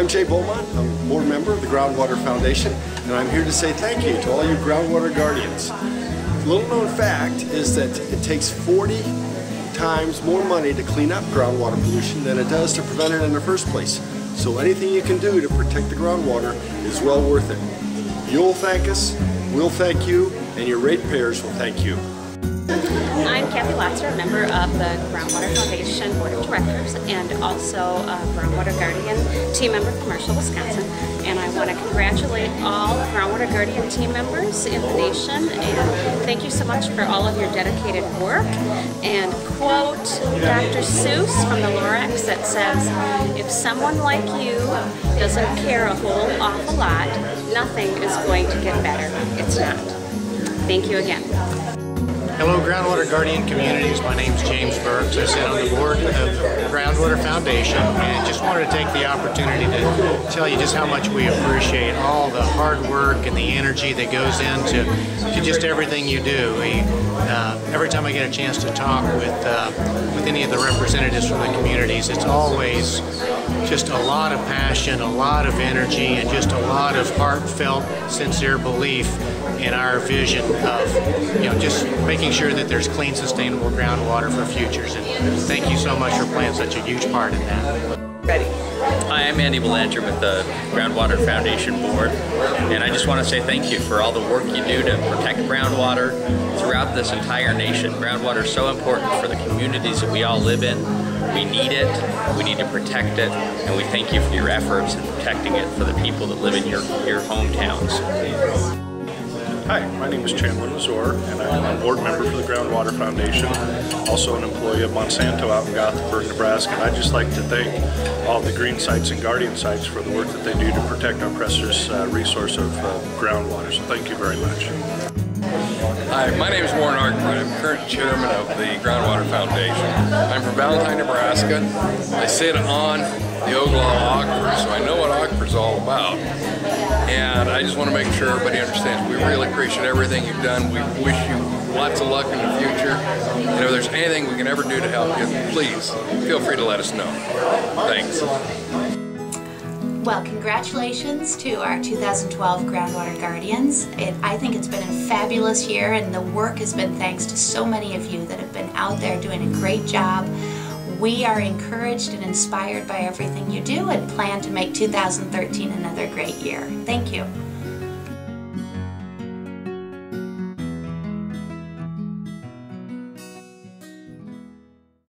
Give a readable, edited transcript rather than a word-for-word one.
I'm Jay Beaumont. I'm a board member of the Groundwater Foundation, and I'm here to say thank you to all you groundwater guardians. Little known fact is that it takes 40 times more money to clean up groundwater pollution than it does to prevent it in the first place. So anything you can do to protect the groundwater is well worth it. You'll thank us, we'll thank you, and your ratepayers will thank you. I'm Kathy Latzer, a member of the Groundwater Foundation Board of Directors and also a Groundwater Guardian team member from Marshall, Wisconsin. And I want to congratulate all Groundwater Guardian team members in the nation and thank you so much for all of your dedicated work. And quote Dr. Seuss from the Lorax that says, if someone like you doesn't care a whole awful lot, nothing is going to get better. It's not. Thank you again. Hello Groundwater Guardian communities, my name is James Burks. I sit on the board of the Groundwater Foundation and just wanted to take the opportunity to tell you just how much we appreciate all the hard work and the energy that goes into just everything you do. Every time I get a chance to talk with any of the representatives from the communities, it's always just a lot of passion, a lot of energy, and just a lot of heartfelt, sincere belief in our vision of, just making sure that there's clean, sustainable groundwater for futures. And thank you so much for playing such a huge part in that. Ready. Hi, I'm Andy Belanger with the Groundwater Foundation Board, and I just want to say thank you for all the work you do to protect groundwater throughout this entire nation. Groundwater is so important for the communities that we all live in. We need it, we need to protect it, and we thank you for your efforts in protecting it for the people that live in your hometowns. Hi, my name is Chandler Mazur, and I'm a board member for the Groundwater Foundation, also an employee of Monsanto out in Gothenburg, Nebraska. And I'd just like to thank all the green sites and guardian sites for the work that they do to protect our precious resource of groundwater. So thank you very much. Hi, my name is Warren Arkwright. I'm current chairman of the Groundwater Foundation. I'm from Valentine, Nebraska. I sit on the Ogallala Aquifer, so I know what aquifer is all about. And I just want to make sure everybody understands we really appreciate everything you've done. We wish you lots of luck in the future. And if there's anything we can ever do to help you, please feel free to let us know. Thanks. Well, congratulations to our 2012 Groundwater Guardians. I think it's been a fabulous year, and the work has been thanks to so many of you that have been out there doing a great job. We are encouraged and inspired by everything you do and plan to make 2013 another great year. Thank you.